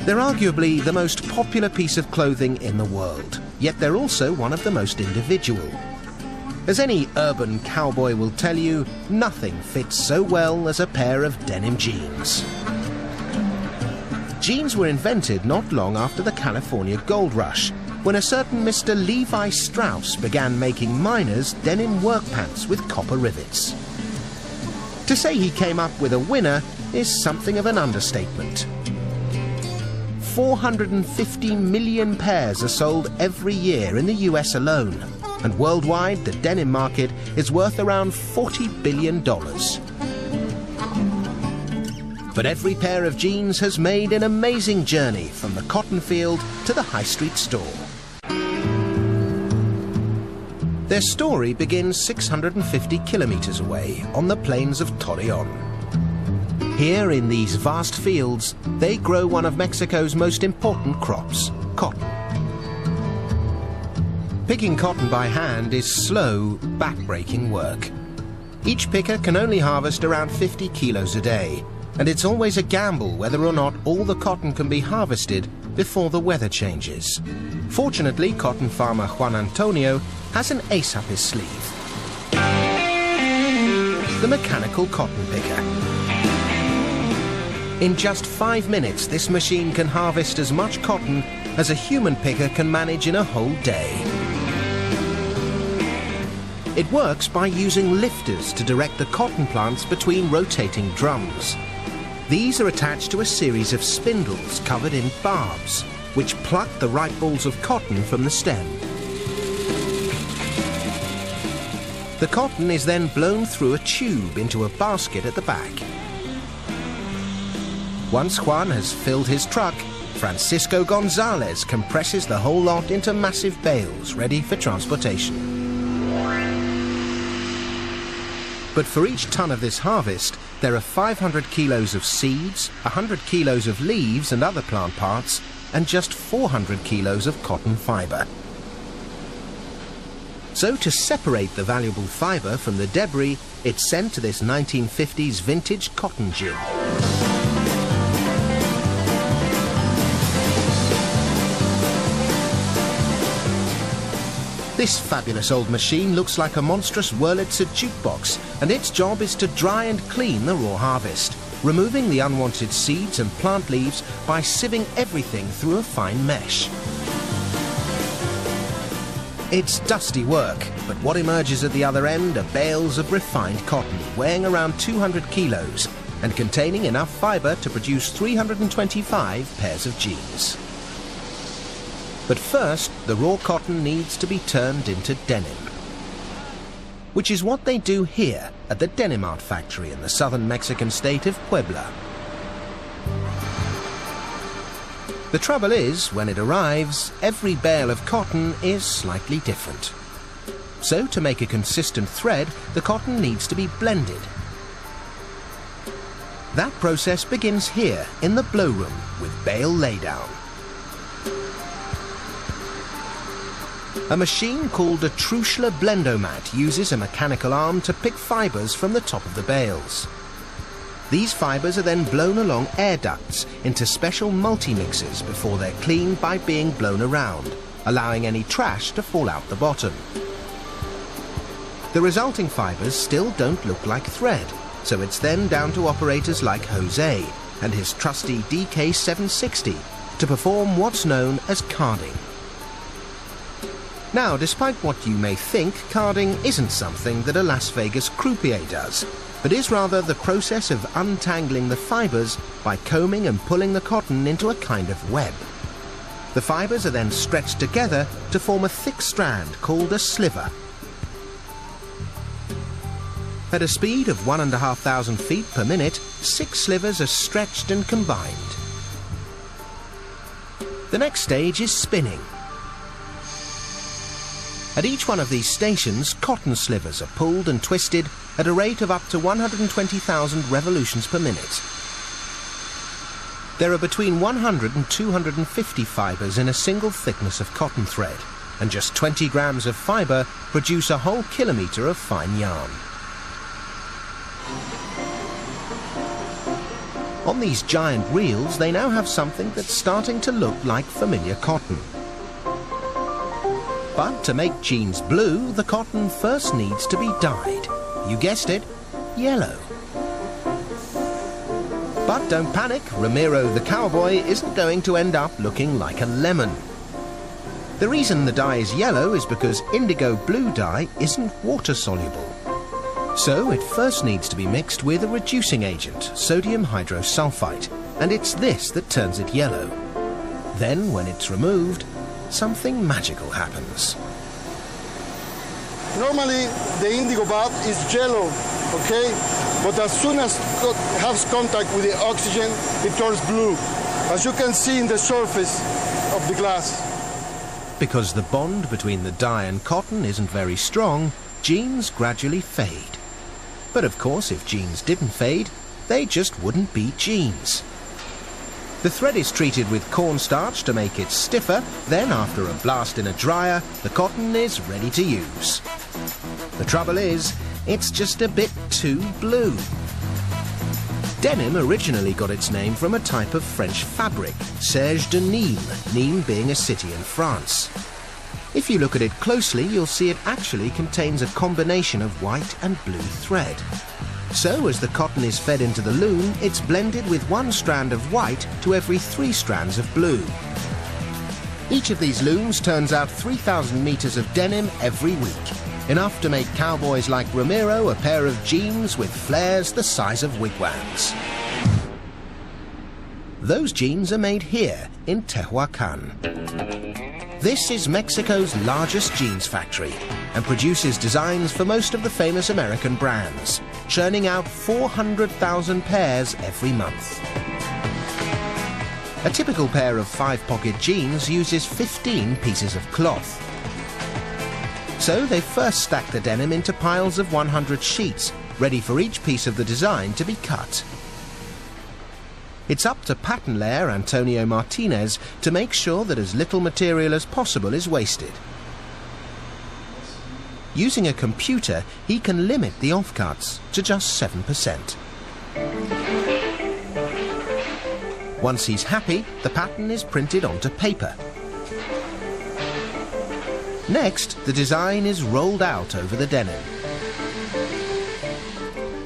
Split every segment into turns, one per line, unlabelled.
They're arguably the most popular piece of clothing in the world, yet they're also one of the most individual. As any urban cowboy will tell you, nothing fits so well as a pair of denim jeans. Jeans were invented not long after the California Gold Rush, when a certain Mr. Levi Strauss began making miners denim work pants with copper rivets. To say he came up with a winner is something of an understatement. 450 million pairs are sold every year in the US alone, and worldwide the denim market is worth around $40 billion. But every pair of jeans has made an amazing journey from the cotton field to the high street store. Their story begins 650 kilometers away on the plains of Torreon. Here in these vast fields, they grow one of Mexico's most important crops, cotton. Picking cotton by hand is slow, back-breaking work. Each picker can only harvest around 50 kilos a day, and it's always a gamble whether or not all the cotton can be harvested before the weather changes. Fortunately, cotton farmer Juan Antonio has an ace up his sleeve: the mechanical cotton picker. In just 5 minutes, this machine can harvest as much cotton as a human picker can manage in a whole day. It works by using lifters to direct the cotton plants between rotating drums. These are attached to a series of spindles covered in barbs, which pluck the ripe balls of cotton from the stem. The cotton is then blown through a tube into a basket at the back. Once Juan has filled his truck, Francisco Gonzalez compresses the whole lot into massive bales ready for transportation. But for each ton of this harvest, there are 500 kilos of seeds, 100 kilos of leaves and other plant parts, and just 400 kilos of cotton fiber. So to separate the valuable fiber from the debris, it's sent to this 1950s vintage cotton gin. This fabulous old machine looks like a monstrous Wurlitzer jukebox, and its job is to dry and clean the raw harvest, removing the unwanted seeds and plant leaves by sieving everything through a fine mesh. It's dusty work, but what emerges at the other end are bales of refined cotton, weighing around 200 kilos and containing enough fiber to produce 325 pairs of jeans. But first, the raw cotton needs to be turned into denim, which is what they do here at the Denim Art Factory in the southern Mexican state of Puebla. The trouble is, when it arrives, every bale of cotton is slightly different. So, to make a consistent thread, the cotton needs to be blended. That process begins here in the blow room with bale laydown. A machine called a Truschler Blendomat uses a mechanical arm to pick fibers from the top of the bales. These fibers are then blown along air ducts into special multi-mixers before they're cleaned by being blown around, allowing any trash to fall out the bottom. The resulting fibers still don't look like thread, so it's then down to operators like Jose and his trusty DK760 to perform what's known as carding. Now, despite what you may think, carding isn't something that a Las Vegas croupier does, but is rather the process of untangling the fibers by combing and pulling the cotton into a kind of web. The fibers are then stretched together to form a thick strand called a sliver. At a speed of 1,500 feet per minute, 6 slivers are stretched and combined. The next stage is spinning. At each one of these stations, cotton slivers are pulled and twisted at a rate of up to 120,000 revolutions per minute. There are between 100 and 250 fibers in a single thickness of cotton thread, and just 20 grams of fiber produce a whole kilometre of fine yarn. On these giant reels, they now have something that's starting to look like familiar cotton. But to make jeans blue, the cotton first needs to be dyed. You guessed it, yellow. But don't panic, Ramiro the cowboy isn't going to end up looking like a lemon. The reason the dye is yellow is because indigo blue dye isn't water-soluble. So it first needs to be mixed with a reducing agent, sodium hydrosulfite, and it's this that turns it yellow. Then, when it's removed, something magical happens.
Normally, the indigo bath is yellow, okay? But as soon as it has contact with the oxygen, it turns blue, as you can see in the surface of the glass.
Because the bond between the dye and cotton isn't very strong, jeans gradually fade. But of course, if jeans didn't fade, they just wouldn't be jeans. The thread is treated with cornstarch to make it stiffer, then after a blast in a dryer, the cotton is ready to use. The trouble is, it's just a bit too blue. Denim originally got its name from a type of French fabric, serge de Nîmes, Nîmes being a city in France. If you look at it closely, you'll see it actually contains a combination of white and blue thread. So as the cotton is fed into the loom, it's blended with 1 strand of white to every 3 strands of blue. Each of these looms turns out 3,000 meters of denim every week, enough to make cowboys like Ramiro a pair of jeans with flares the size of wigwams. Those jeans are made here in Tehuacan. This is Mexico's largest jeans factory and produces designs for most of the famous American brands, churning out 400,000 pairs every month. A typical pair of 5-pocket jeans uses 15 pieces of cloth. So they first stack the denim into piles of 100 sheets, ready for each piece of the design to be cut. It's up to pattern layer Antonio Martinez to make sure that as little material as possible is wasted. Using a computer, he can limit the offcuts to just 7%. Once he's happy, the pattern is printed onto paper. Next, the design is rolled out over the denim.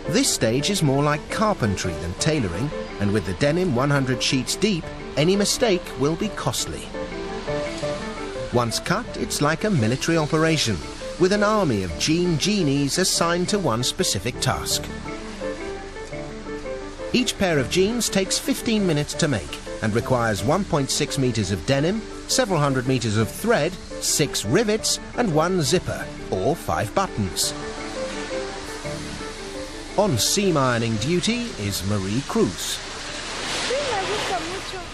This stage is more like carpentry than tailoring, and with the denim 100 sheets deep, any mistake will be costly. Once cut, it's like a military operation, with an army of jean genies assigned to one specific task. Each pair of jeans takes 15 minutes to make and requires 1.6 meters of denim, several hundred meters of thread, 6 rivets and 1 zipper, or 5 buttons. On seam ironing duty is Marie Cruz.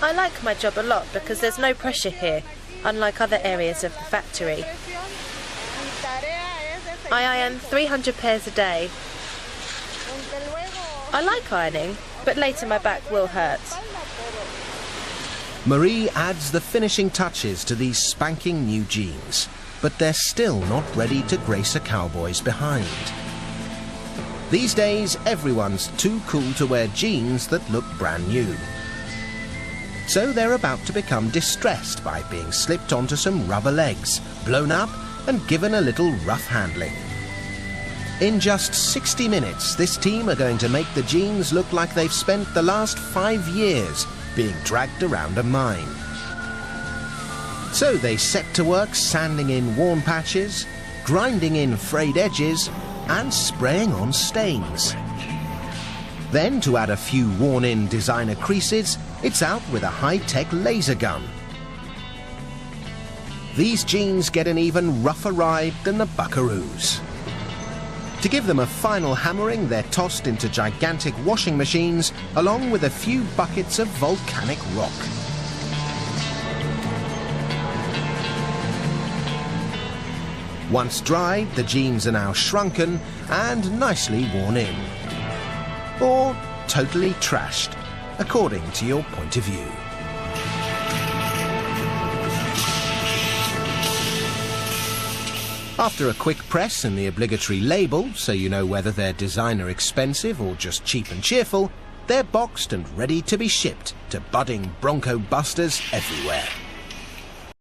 I like my job a lot because there's no pressure here, unlike other areas of the factory. I iron 300 pairs a day. I like ironing, but later my back will hurt.
Marie adds the finishing touches to these spanking new jeans, but they're still not ready to grace a cowboy's behind. These days, everyone's too cool to wear jeans that look brand new. So they're about to become distressed by being slipped onto some rubber legs, blown up and given a little rough handling. In just 60 minutes, this team are going to make the jeans look like they've spent the last 5 years being dragged around a mine. So they set to work sanding in worn patches, grinding in frayed edges, and spraying on stains. Then, to add a few worn-in designer creases, it's out with a high-tech laser gun. These jeans get an even rougher ride than the Buckaroos. To give them a final hammering, they're tossed into gigantic washing machines, along with a few buckets of volcanic rock. Once dried, the jeans are now shrunken and nicely worn in. Or totally trashed, according to your point of view. After a quick press and the obligatory label, so you know whether they're designer expensive or just cheap and cheerful, They're boxed and ready to be shipped to budding bronco busters everywhere.